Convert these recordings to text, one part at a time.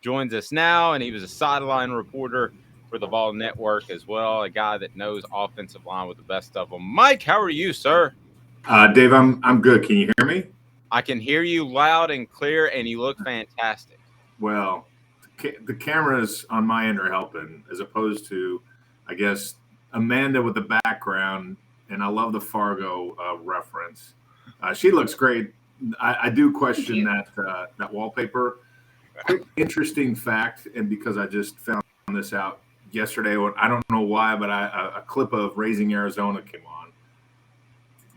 joins us now, and he was a sideline reporter for the Vol Network as well, a guy that knows offensive line with the best of them. Mike, how are you, sir? Dave, I'm good. Can you hear me? I can hear you loud and clear, and you look fantastic. Well, the cameras on my end are helping, as opposed to, I guess, Amanda with the background. And I love the Fargo reference. She looks great. I do question that wallpaper. Quick, interesting fact, and because I just found this out yesterday, I don't know why, but a clip of Raising Arizona came on.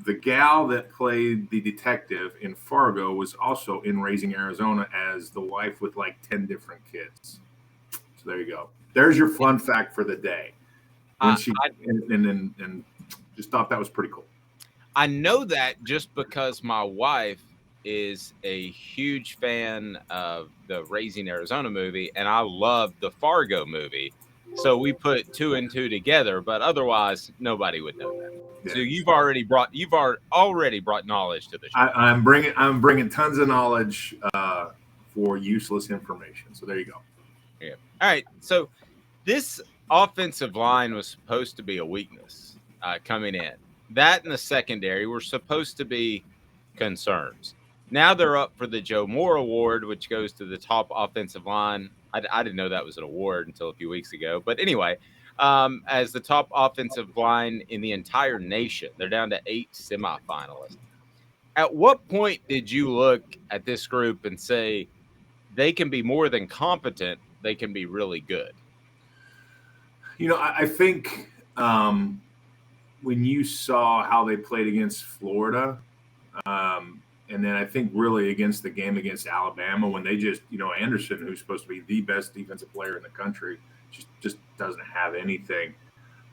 The gal that played the detective in Fargo was also in Raising Arizona as the wife with like 10 different kids. So there you go. There's your fun fact for the day. When I, she I, and just thought that was pretty cool. I know that just because my wife is a huge fan of the Raising Arizona movie, and I love the Fargo movie. So we put two and two together, but otherwise nobody would know that. Yeah. So you've already brought knowledge to the show. I'm bringing tons of knowledge for useless information. So there you go. Yeah. All right. So this offensive line was supposed to be a weakness coming in. That and the secondary were supposed to be concerns. Now they're up for the Joe Moore Award, which goes to the top offensive line. I didn't know that was an award until a few weeks ago. But anyway, as the top offensive line in the entire nation, they're down to 8 semifinalists. At what point did you look at this group and say they can be more than competent? They can be really good. I think when you saw how they played against Florida, and then I think really against the game against Alabama, when they just, Anderson, who's supposed to be the best defensive player in the country, just doesn't have anything.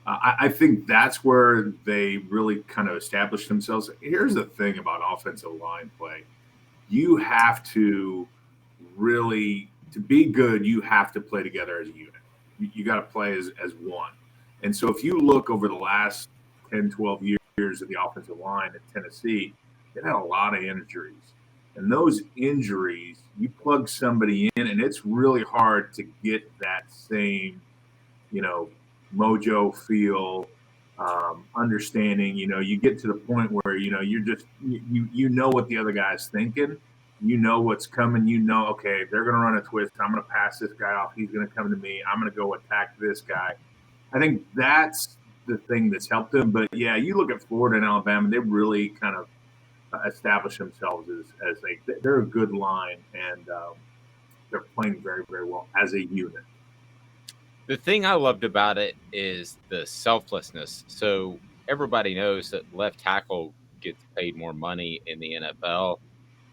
I think that's where they really kind of established themselves. Here's the thing about offensive line play: you have to really, to be good, you have to play together as a unit. You got to play as one. And so if you look over the last 10, 12 years of the offensive line at Tennessee, they've had a lot of injuries. And those injuries, you plug somebody in, and it's really hard to get that same, mojo feel, understanding. You get to the point where, you're just, you know what the other guy's thinking. You know what's coming. Okay, they're going to run a twist. I'm going to pass this guy off. He's going to come to me. I'm going to go attack this guy. I think that's the thing that's helped them. But yeah, you look at Florida and Alabama, they really kind of establish themselves as they're a good line, and they're playing very, very well as a unit. The thing I loved about it is the selflessness. So everybody knows that left tackle gets paid more money in the NFL.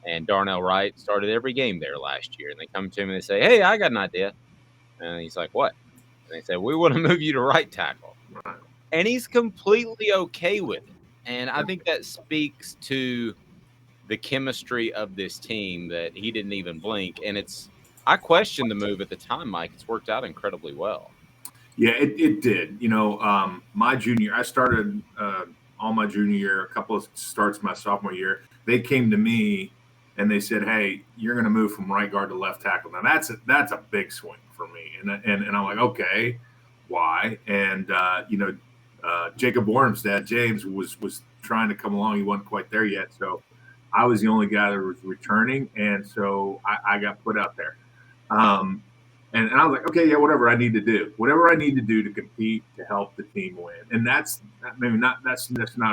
And Darnell Wright started every game there last year. And they come to him and they say, "Hey, I got an idea." And he's like, "What?" And they say, "We want to move you to right tackle." Right. And he's completely okay with it. And I think that speaks to the chemistry of this team that he didn't even blink. And I questioned the move at the time, Mike. It's worked out incredibly well. Yeah, it did. My junior, I started all my junior year, a couple of starts my sophomore year. They came to me and they said, "Hey, you're going to move from right guard to left tackle." Now that's a big swing for me, and I'm like, okay, why? And Jacob Worm's dad, James, was trying to come along. He wasn't quite there yet, so I was the only guy that was returning, and so I got put out there. And I was like, okay, yeah, whatever I need to do to compete to help the team win. And that's not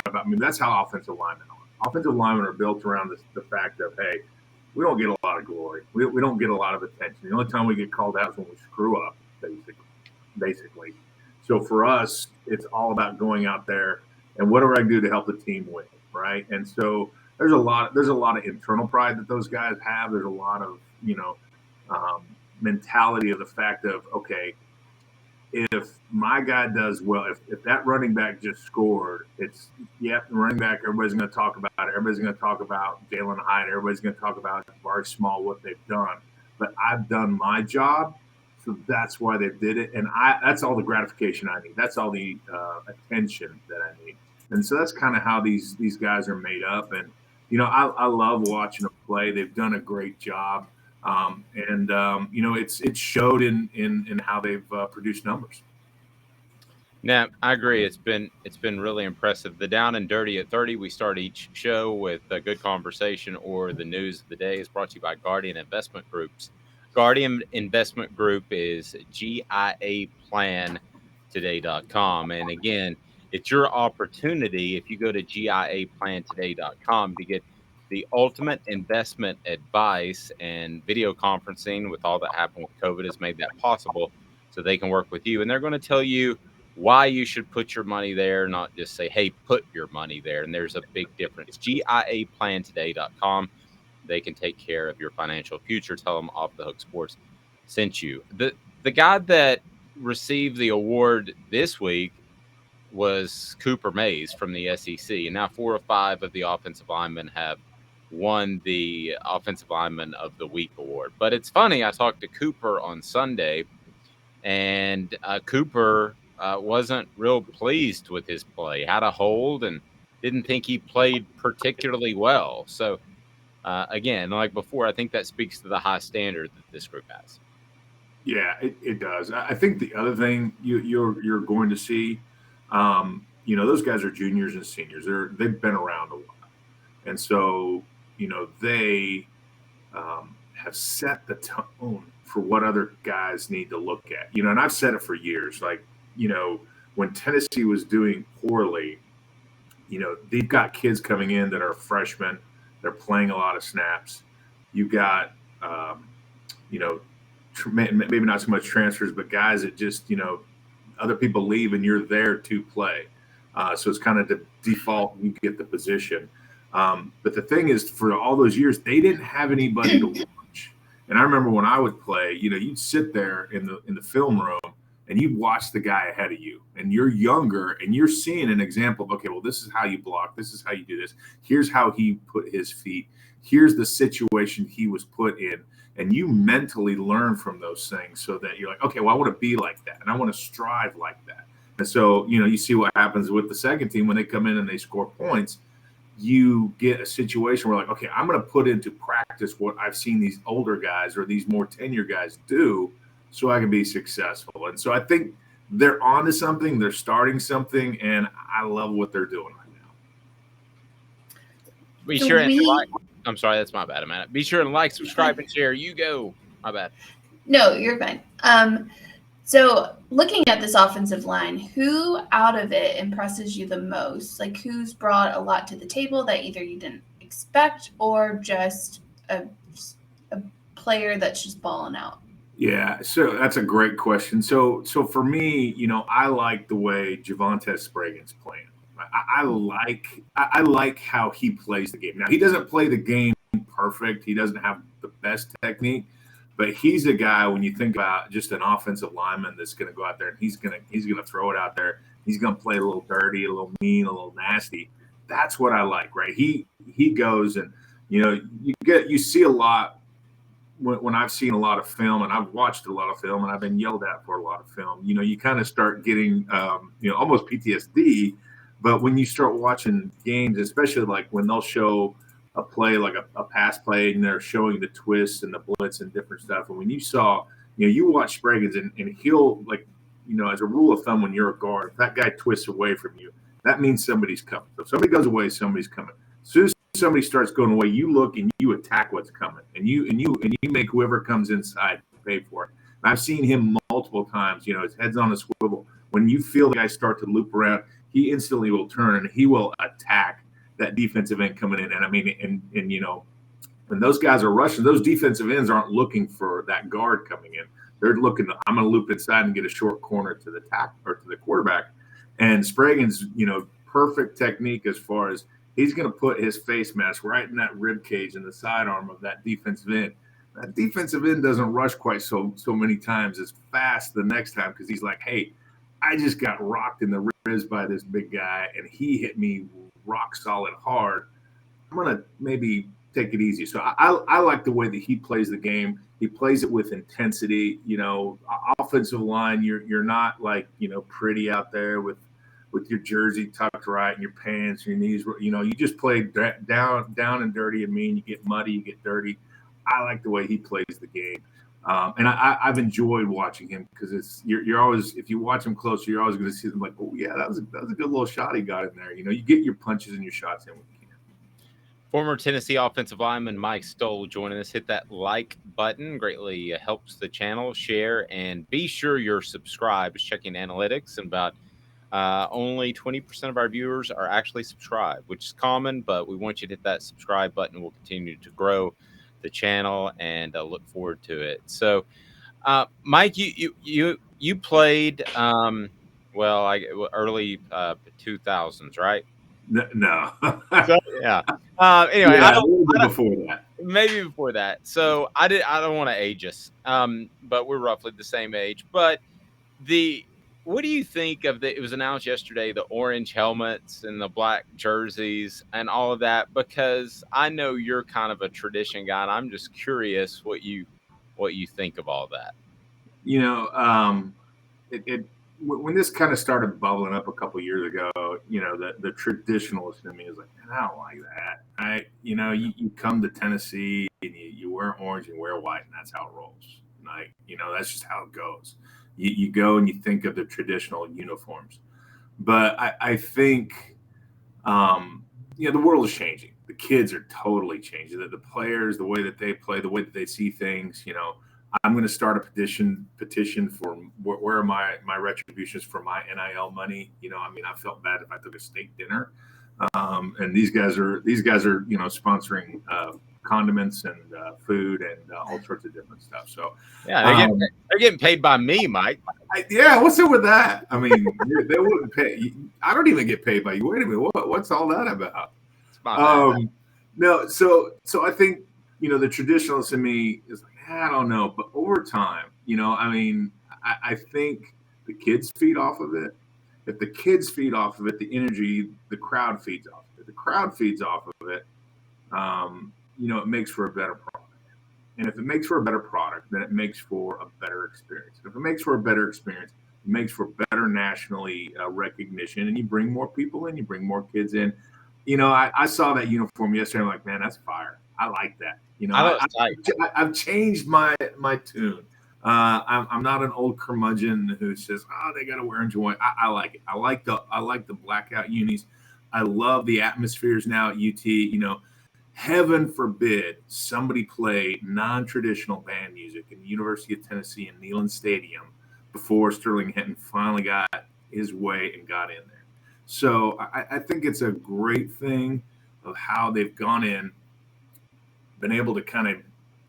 about me. That's how offensive linemen are. Offensive linemen are built around the fact of, hey, we don't get a lot of glory. We don't get a lot of attention. The only time we get called out is when we screw up, basically. So for us, it's all about going out there and what do I do to help the team win, right? And so there's a lot of internal pride that those guys have. There's a lot of mentality of the fact of, okay, if my guy does well, if that running back just scored, it's, the running back, everybody's going to talk about it. Everybody's going to talk about Jalen Hyde. Everybody's going to talk about Jabari Small, what they've done. But I've done my job, so that's why they did it. And that's all the gratification I need. That's all the attention that I need. And so that's kind of how these guys are made up. And, I love watching them play. They've done a great job. It showed in how they've produced numbers. Now, I agree. It's been really impressive. The Down and Dirty at 30. We start each show with a good conversation or the news of the day. Is brought to you by Guardian Investment Groups. Guardian Investment Group is GIAPlantoday.com. And again, it's your opportunity if you go to GIAPlantoday.com to get the ultimate investment advice, and video conferencing with all that happened with COVID has made that possible so they can work with you. And they're going to tell you why you should put your money there, not just say, hey, put your money there. And there's a big difference. GIAPlantoday.com. They can take care of your financial future. Tell them Off the Hook Sports sent you. The guy that received the award this week was Cooper Mays from the SEC. And now 4 or 5 of the offensive linemen have won the Offensive Lineman of the Week award. But it's funny, I talked to Cooper on Sunday, and Cooper wasn't real pleased with his play. Had a hold and didn't think he played particularly well. So again, like before, I think that speaks to the high standard that this group has. Yeah, it does. I think the other thing you're going to see, those guys are juniors and seniors. They've been around a while, and so they have set the tone for what other guys need to look at. And I've said it for years. Like, when Tennessee was doing poorly, they've got kids coming in that are freshmen. They're playing a lot of snaps. You've got, you know, maybe not so much transfers, but guys that just, other people leave and you're there to play. So it's kind of the default, you get the position. But the thing is, for all those years, they didn't have anybody to watch. And I remember when I would play, you'd sit there in the film room and you'd watch the guy ahead of you, and you're younger and you're seeing an example of, okay, well, this is how you block. This is how you do this. Here's how he put his feet. Here's the situation he was put in. And you mentally learn from those things so that you're like, okay, well, I want to be like that and I want to strive like that. And so, you see what happens with the second team when they come in and they score points. You get a situation where, like, okay, I'm going to put into practice what I've seen these older guys or these more tenure guys do so I can be successful. And so I think they're onto something. They're starting something, and I love what they're doing right now. Be sure and like. I'm sorry, that's my bad, Amanda. Be sure and like, subscribe, and share. You go. My bad. No, you're fine. So looking at this offensive line, who out of it impresses you the most? Like, who's brought a lot to the table that either you didn't expect or just a player that's just balling out? Yeah, so that's a great question. So for me, I like the way Javonte Sprague's playing. I like how he plays the game. Now, he doesn't play the game perfect. He doesn't have the best technique, but he's a guy, when you think about just an offensive lineman that's going to go out there and he's going to throw it out there. He's going to play a little dirty, a little mean, a little nasty. That's what I like, right? He goes and you see a lot when I've seen a lot of film, and I've watched a lot of film, and I've been yelled at for a lot of film. You kind of start getting almost PTSD. But when you start watching games, especially like when they'll show a play like a pass play and they're showing the twists and the blitz and different stuff. And when you saw, you watch Spraggins and he'll, like, as a rule of thumb, when you're a guard, if that guy twists away from you, that means somebody's coming. So if somebody goes away, somebody's coming. As soon as somebody starts going away, you look and you attack what's coming, and you make whoever comes inside pay for it. And I've seen him multiple times. His head's on a swivel. When you feel the guy start to loop around, he instantly will turn and he will attack that defensive end coming in. And I mean, and when those guys are rushing, those defensive ends aren't looking for that guard coming in. They're looking to, I'm going to loop inside and get a short corner to the tack or to the quarterback. And Sprague's, perfect technique as far as he's going to put his face mask right in that rib cage and the sidearm of that defensive end. That defensive end doesn't rush quite so many times as fast the next time, because he's like, hey, I just got rocked in the ribs by this big guy, and he hit me rock solid hard. I'm going to maybe take it easy. So I like the way that he plays the game. He plays it with intensity. Offensive line, you're not like, pretty out there with your jersey tucked right and your pants, your knees. You just play down and dirty and mean. You get muddy, you get dirty. I like the way he plays the game. And I've enjoyed watching him because you're always, if you watch him closer, you're always going to see them like, oh yeah, that was a good little shot he got in there. You get your punches and your shots in when you can. Former Tennessee offensive lineman Mike Stowell joining us. Hit that like button. Greatly helps the channel. Share and be sure you're subscribed. Just checking analytics, and about only 20% of our viewers are actually subscribed, which is common, but we want you to hit that subscribe button. We'll continue to grow the channel and look forward to it. So, Mike, you played early 2000s, right? No. So, yeah. Anyway, yeah, a little bit before that. Maybe before that. So I don't want to age us, but we're roughly the same age. But what do you think of it was announced yesterday, the orange helmets and the black jerseys and all of that? Because I know you're kind of a tradition guy, and I'm just curious what you think of all that. When this kind of started bubbling up a couple years ago, the traditionalist in me is like, man, I don't like that. You come to Tennessee and you wear orange and wear white, and that's how it rolls. Like, that's just how it goes. You go and you think of the traditional uniforms, but I think, the world is changing. The kids are totally changing. The players, the way that they play, the way that they see things. I'm going to start a petition for where are my retributions for my NIL money. I felt bad if I took a steak dinner, and these guys are sponsoring condiments and food and all sorts of different stuff. So yeah, they're getting paid by me, Mike. What's up with that? I mean, they wouldn't pay. I don't even get paid by you. Wait a minute, what's all that about? No, so I think the traditionalist in me is like, I don't know, but over time, I think the kids feed off of it. If the kids feed off of it, the energy, the crowd feeds off of it. If the crowd feeds off of it, it makes for a better product. And if it makes for a better product, then it makes for a better experience. And if it makes for a better experience, it makes for better nationally recognition. And you bring more people in, you bring more kids in. I saw that uniform yesterday. I'm like, man, that's fire. I like that. I've changed my tune. I'm not an old curmudgeon who says, "Oh, they got to wear orange and white." I like it. I like the blackout unis. I love the atmospheres now at UT. Heaven forbid somebody play non-traditional band music in the University of Tennessee in Neyland Stadium before Sterling Hinton finally got his way and got in there. So I think it's a great thing of how they've gone in, been able to kind of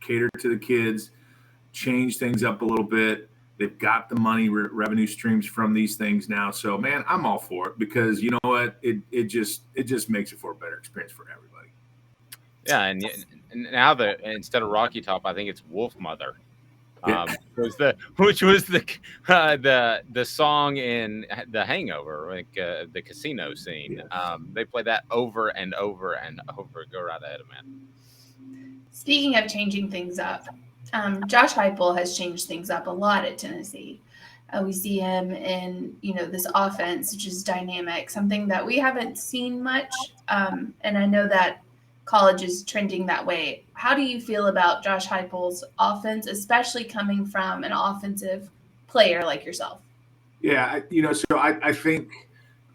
cater to the kids, change things up a little bit. They've got the money revenue streams from these things now. So, man, I'm all for it because you know what? It just makes it for a better experience for everybody. Yeah, and now instead of Rocky Top, I think it's Wolf Mother. Which was the song in The Hangover, like the casino scene. Yeah. They play that over and over and over. Go right ahead, man. Speaking of changing things up, Josh Heupel has changed things up a lot at Tennessee. We see him in this offense, which is dynamic, something that we haven't seen much. And I know that college is trending that way. How do you feel about Josh Heupel's offense, especially coming from an offensive player like yourself? Yeah, so I think,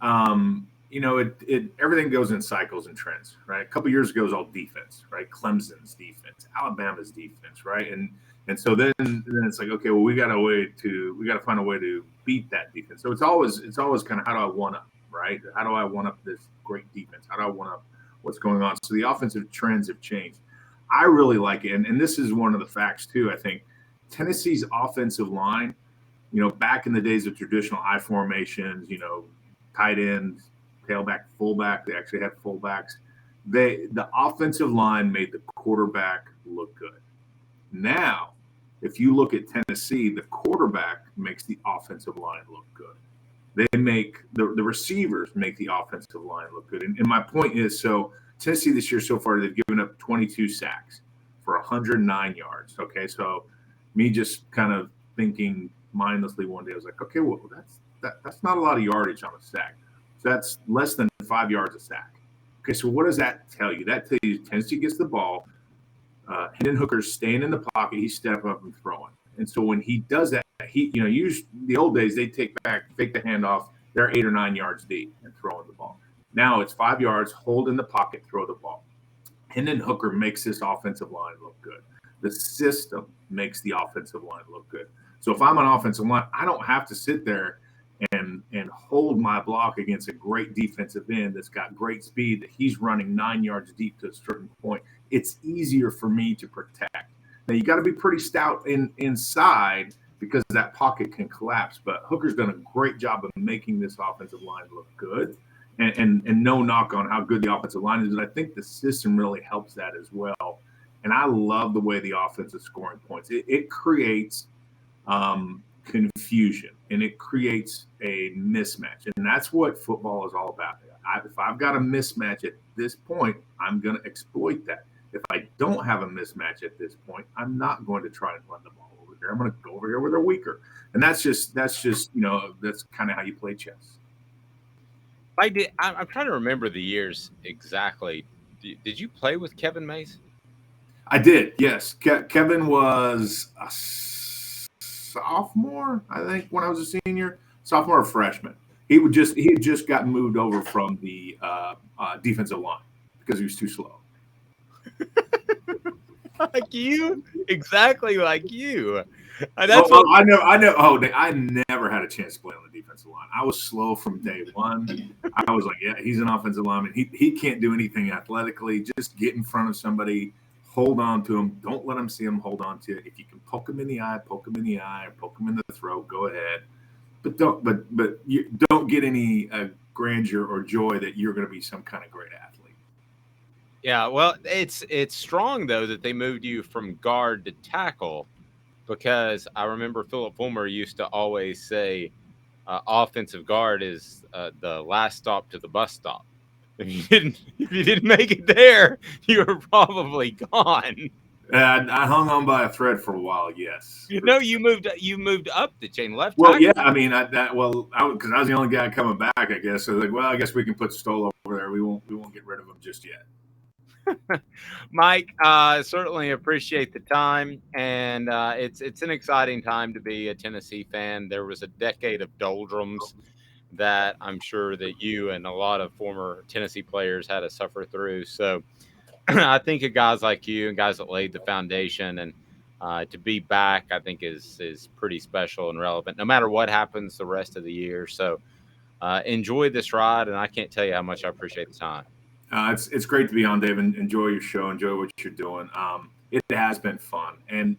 everything goes in cycles and trends, right? A couple years ago, it was all defense, right? Clemson's defense, Alabama's defense, right? And so then it's like, okay, well, we got to find a way to beat that defense. So it's always kind of, how do I one up, right? How do I one up this great defense? How do I one up what's going on? So the offensive trends have changed. I really like it. And this is one of the facts too. I think Tennessee's offensive line, back in the days of traditional I formations, tight ends, tailback, fullback, they actually had fullbacks. The offensive line made the quarterback look good. Now, if you look at Tennessee, the quarterback makes the offensive line look good. They make the receivers make the offensive line look good. And my point is, so Tennessee this year so far, they've given up 22 sacks for 109 yards. Okay, so me just kind of thinking mindlessly one day, I was like, okay, well, that's not a lot of yardage on a sack. So that's less than 5 yards a sack. Okay, so what does that tell you? That tells you Tennessee gets the ball Hendon Hooker's staying in the pocket. He's stepping up and throwing. And so when he does that, usually the old days, they fake the handoff. They're 8 or 9 yards deep and throwing the ball. Now it's 5 yards, hold in the pocket, throw the ball. Hendon Hooker makes this offensive line look good. The system makes the offensive line look good. So if I'm an offensive line, I don't have to sit there and hold my block against a great defensive end that's got great speed that he's running 9 yards deep to a certain point. It's easier for me to protect. Now you got to be pretty stout inside because that pocket can collapse. But Hooker's done a great job of making this offensive line look good. And no knock on how good the offensive line is, but I think the system really helps that as well. And I love the way the offense is scoring points. It creates confusion and it creates a mismatch. And that's what football is all about. If I've got a mismatch at this point, I'm going to exploit that. If I don't have a mismatch at this point, I'm not going to try and run the ball over here. I'm going to go over here where they're weaker. And that's just that's kind of how you play chess. I'm trying to remember the years exactly. Did you play with Kevin Mays? I did, yes. Kevin was a sophomore, I think, when I was a senior, sophomore or freshman. He had just gotten moved over from the defensive line because he was too slow. Like you, exactly like you. I know. Oh, I never had a chance to play on the defensive line. I was slow from day one. I was like, yeah, he's an offensive lineman. He can't do anything athletically. Just get in front of somebody, hold on to him. Don't let him see him. Hold on to it. If you can poke him in the eye, poke him in the eye, or poke him in the throat, go ahead. But you don't get any grandeur or joy that you're going to be some kind of great athlete. Yeah, well, it's strong though that they moved you from guard to tackle. Because I remember Philip Fulmer used to always say, offensive guard is the last stop to the bus stop. If you didn't make it there, you were probably gone. I hung on by a thread for a while. Yes. You moved up the chain, left. Well, tackle. yeah. I mean, because I was the only guy coming back, I guess. So like, well, I guess we can put Stowell over there. We won't get rid of him just yet. Mike, certainly appreciate the time, and it's an exciting time to be a Tennessee fan. There was a decade of doldrums that I'm sure that you and a lot of former Tennessee players had to suffer through. So I think of guys like you and guys that laid the foundation, and to be back, I think is pretty special and relevant, no matter what happens the rest of the year. So enjoy this ride, and I can't tell you how much I appreciate the time. It's great to be on, Dave, and enjoy your show. Enjoy what you're doing. It has been fun, and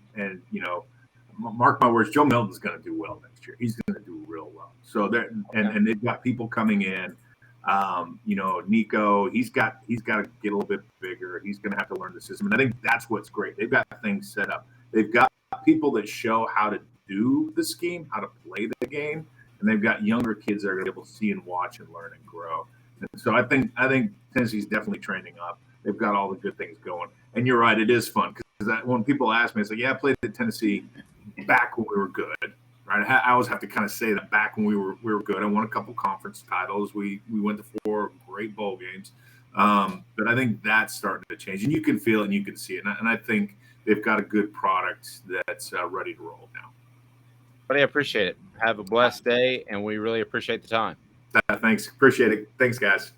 mark my words, Joe Milton's going to do well next year. He's going to do real well. So and they've got people coming in. Nico, he's got to get a little bit bigger. He's going to have to learn the system, and I think that's what's great. They've got things set up. They've got people that show how to do the scheme, how to play the game, and they've got younger kids that are going to be able to see and watch and learn and grow. And so I think Tennessee's definitely training up. They've got all the good things going. And you're right, it is fun because when people ask me, it's like, yeah, I played at Tennessee back when we were good, right? I always have to kind of say that back when we were good. I won a couple conference titles. We went to 4 great bowl games. But I think that's starting to change, and you can feel it and you can see it. And I think they've got a good product that's ready to roll now. But I appreciate it. Have a blessed day, and we really appreciate the time. Thanks. Appreciate it. Thanks, guys.